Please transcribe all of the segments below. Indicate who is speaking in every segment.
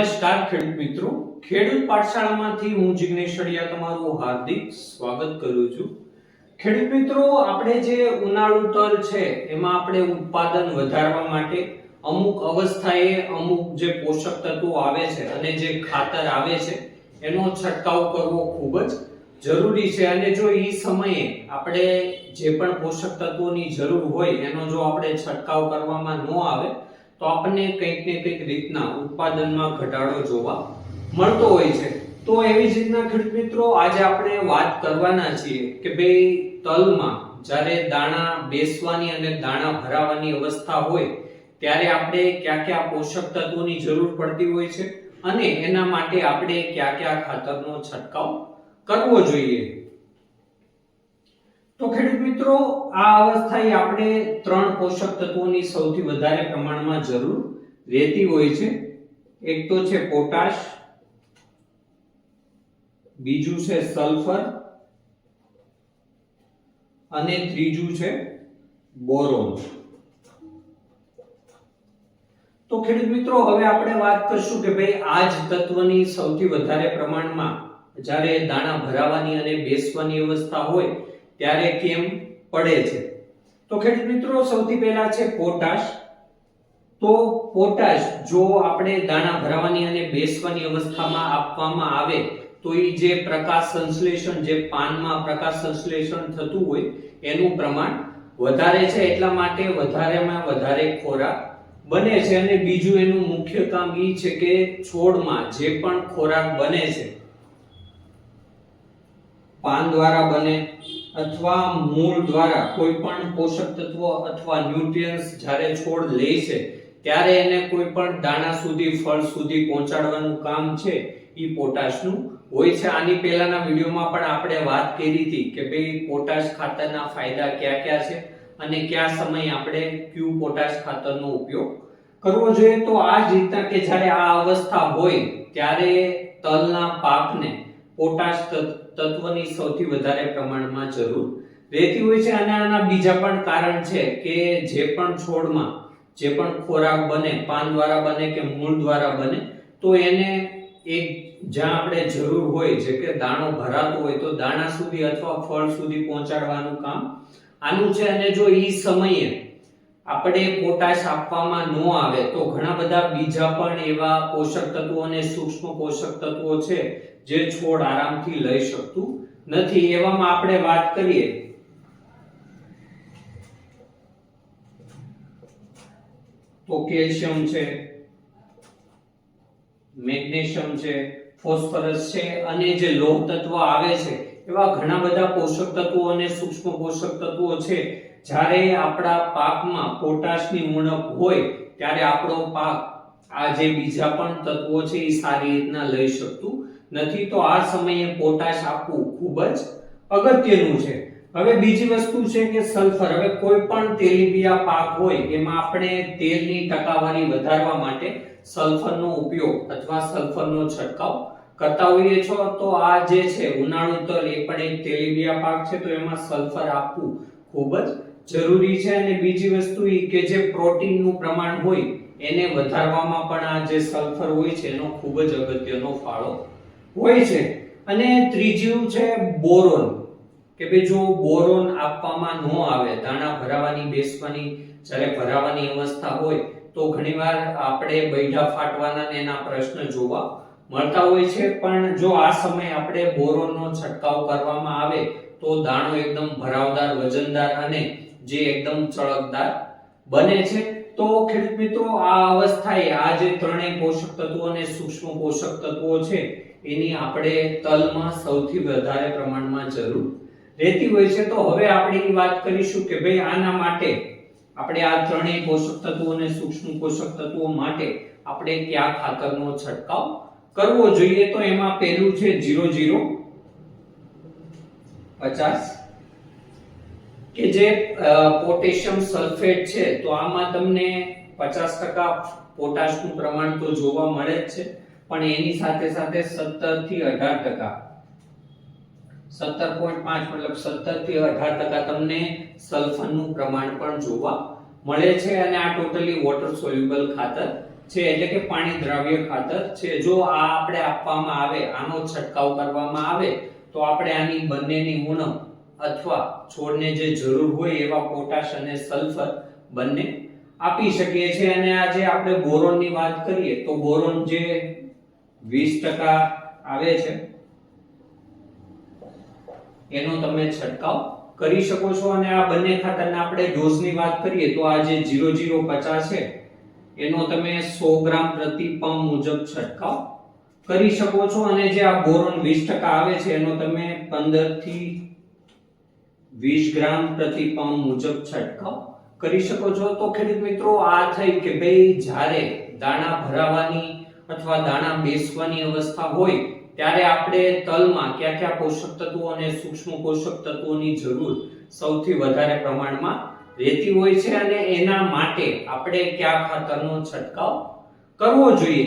Speaker 1: નમસ્કાર ખેડૂત મિત્રો, ખેડૂત પાઠશાળામાંથી હું જિગ્નેશ અડિયા તમારું હાર્દિક સ્વાગત કરું છું। ખેડૂત મિત્રો, આપણે જે ઉનાળુ તલ છે એમાં આપણે ઉત્પાદન વધારવા માટે અમુક અવસ્થાએ અમુક જે પોષક તત્વો આવે છે અને જે ખાતર આવે છે એનો છંટકાવ કરવો ખૂબ જ જરૂરી છે। અને જો એ સમયે આપણે જે પણ પોષક તત્વોની જરૂર હોય એનો જો આપણે છંટકાવ કરવામાં ન આવે તો આપણને કંઈક ને કંઈક રીતના ઉત્પાદનમાં ઘટાડો જોવા મળતો હોય છે। તો એવી જ રીતના ખેડૂત મિત્રો, આજે આપણે વાત કરવાના છીએ કે ભાઈ તલમાં જ્યારે દાણા બેસવાની અને દાણા ભરાવાની અવસ્થા હોય ત્યારે આપણે કયા કયા પોષક તત્વોની જરૂર પડતી હોય છે અને એના માટે આપણે કયા કયા ખાતરનો છંટકાવ કરવો જોઈએ। તો ખેડૂત મિત્રો, આ અવસ્થાએ આપણે ત્રણ પોષક તત્વોની સૌથી વધારે પ્રમાણમાં જરૂર રહેતી હોય છે। એક તો છે પોટાશ, બીજું છે સલ્ફર અને ત્રીજું છે બોરોન। તો ખેડૂત મિત્રો, હવે આપણે વાત કરશું કે ભાઈ આ જ તત્વની સૌથી વધારે પ્રમાણમાં જ્યારે દાણા ભરાવાની અને બેસવાની અવસ્થા હોય ત્યારે કેમ પડે છે। તો ખેડૂત મિત્રો, સૌથી પહેલા છે પોટાશ। તો પોટાશ જો આપણે દાણા ભરાવાની અને બેસવાની અવસ્થામાં આપવામાં આવે તો એ જે પ્રકાશ સંશ્લેષણ, જે પાનમાં પ્રકાશ સંશ્લેષણ થતું હોય એનું પ્રમાણ વધારે છે, એટલા માટે વધારેમાં વધારે ખોરાક બને છે। અને બીજું એનું મુખ્ય કામ એ છે કે છોડમાં જે પણ ખોરાક બને છે, પાન દ્વારા બને અથવા મૂળ દ્વારા કોઈ પણ પોષક તત્વ અથવા ન્યુટ્રિયન્ટ્સ જ્યારે છોડ લે છે ત્યારે એને કોઈ પણ દાણા સુધી, ફળ સુધી પહોંચાડવાનું કામ છે એ પોટાશનું હોય છે। આની પહેલાના વિડિયોમાં પણ આપણે વાત કરી હતી કે ભાઈ પોટાશ ખાતરના ફાયદા કયા કયા છે અને કયા સમયે આપણે ક્યુ પોટાશ ખાતરનો ઉપયોગ કરવો જોઈએ। તો આ જ રીતના કે જ્યારે આ અવસ્થા હોય ત્યારે તલના પાકને પોટાશ તત્વની સૌથી વધારે પ્રમાણમાં જરૂર રહેતી હોય છે। અને આના બીજા પણ કારણ છે કે જે પણ છોડમાં જે પણ ખોરાક બને, પાન દ્વારા બને કે મૂળ દ્વારા બને, તો એને એક જ્યાં આપણે જરૂર હોય, જે કે દાણો ભરાતો હોય તો દાણા સુધી અથવા ફળ સુધી પહોંચાડવાનું કામ આનું છે। અને જો એ સમયે આપણે પોટાશ આપવામાં ન આવે તો ઘણા બધા બીજા પણ એવા પોષક તત્વો અને સૂક્ષ્મ પોષક તત્વો છે જે છોડ આરામથી લઈ શકતું નથી। એવામાં આપણે વાત કરીએ તો કેલ્શિયમ છે, મેગ્નેશિયમ છે, ફોસ્ફરસ છે અને જે લોહ તત્વ આવે છે એવા ઘણા બધા પોષક તત્વો અને સૂક્ષ્મ પોષક તત્વો છે। જ્યારે આપણા પાકમાં પોટાશની ઉણપ હોય ત્યારે આપણો પાક આ જે બીજા પણ તત્વો છે એ સારી રીતના લઈ શકતું નથી। તો આ સમયે પોટાશ આપવું ખૂબ જ અગત્યનું છે। હવે બીજી વસ્તુ છે કે સલ્ફર। હવે કોઈ પણ તેલીબિયા પાક હોય એમાં આપણે તેલની ટકાવારી વધારવા માટે સલ્ફરનો ઉપયોગ અથવા સલ્ફરનો છંટકાવ કરતા હોઈએ છો। તો આ જે છે ઉનાળુ તલ એ પણ એક તેલીબિયા પાક છે, તો એમાં સલ્ફર આપવું ખૂબ જ જરૂરી છે। અને બીજી વસ્તુ એ કે જે પ્રોટીનનું પ્રમાણ હોય એને વધારવામાં પણ આ જે સલ્ફર હોય છે એનો ખૂબ જ અગત્યનો ફાળો હોય છે। અને ત્રીજું છે બોરોન, કે ભાઈ જો બોરોન આપવામાં ન આવે, દાણા ભરાવાની બેસવાની જ્યારે ભરાવાની અવસ્થા હોય તો ઘણીવાર આપણે બૈઠા ફાટવાના ને એના પ્રશ્ન જોવા મળતા હોય છે। પણ જો આ સમયે આપણે બોરોનનો છંટકાવ કરવામાં આવે તો દાણો એકદમ ભરાવદાર, વજનદાર અને જે એકદમ ચળકદાર બને છે। તો ખેડૂત મિત્રો, આ અવસ્થાએ આ જે ત્રણેય પોષક તત્વો અને સૂક્ષ્મ પોષક તત્વો છે એની આપણે તલમાં સૌથી વધારે પ્રમાણમાં જરૂર રહેતી હોય છે। તો હવે આપણે એ વાત કરીશું કે ભાઈ આના માટે આપણે આ ત્રણેય પોષક તત્વો અને સૂક્ષ્મ પોષક તત્વો માટે આપણે કયા ખાતરનો છંટકાવ કરવો જોઈએ। તો એમાં પહેલું છે 0050 કે જે પોટેશિયમ સલ્ફેટ છે। તો આમાં તમને 50% પોટાશનું પ્રમાણ તો જોવા મળે જ છે, પણ એની સાથે સાથે 17 થી 18%, 17.5 મતલબ 17 થી 18% તમને સલ્ફરનું પ્રમાણ પણ જોવા મળે છે। અને આ ટોટલી વોટર સોલ્યુબલ ખાતર છે એટલે કે પાણી દ્રાવ્ય ખાતર છે. જો આ આપણે આપવામાં આવે, આનો છંટકાવ કરવામાં આવે તો આપણે આની બંનેની ઉણપ અથવા છોડને જે જરૂર હોય એવા પોટાશ અને સલ્ફર બંને આપી શકીએ છીએ. અને આજે આપણે બોરોનની વાત કરીએ તો બોરોન જે 20% આવે છે એનો તમે છંટકાવ કરી શકો છો. અને આ બંને ખાતરના આપણે ડોઝની વાત કરીએ તો આ જે 0050 છે એનો તમે 100 ગ્રામ પ્રતિ પંપ મુજબ છંટકાવ કરી શકો છો. અને જે આ બોરોન 20% આવે છે એનો તમે 15 થી 20 ગ્રામ પ્રતિ પંપ મુજબ છંટકાવ કરી શકો છો. તો ખેડૂત મિત્રો આ થઈ કે ભાઈ જ્યારે દાણા ભરાવાની અથવા દાણા બેસવાની અવસ્થા હોય ત્યારે આપણે તલમાં કયા કયા પોષક તત્વો અને સૂક્ષ્મ પોષક તત્વોની જરૂર સૌથી વધારે પ્રમાણમાં રહેતી હોય છે અને એના માટે આપણે કયા ખાતરનો છંટકાવ કરવો જોઈએ.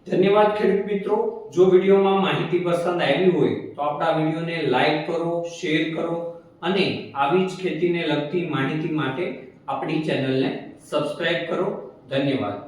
Speaker 1: ધન્યવાદ ખેડૂત મિત્રો. જો વિડીયોમાં માહિતી પસંદ આવી હોય તો આપણા વિડીયોને લાઈક કરો, શેર કરો અને આવી જ ખેતીને લગતી માહિતી માટે આપણી ચેનલને સબસ્ક્રાઇબ કરો. ધન્યવાદ.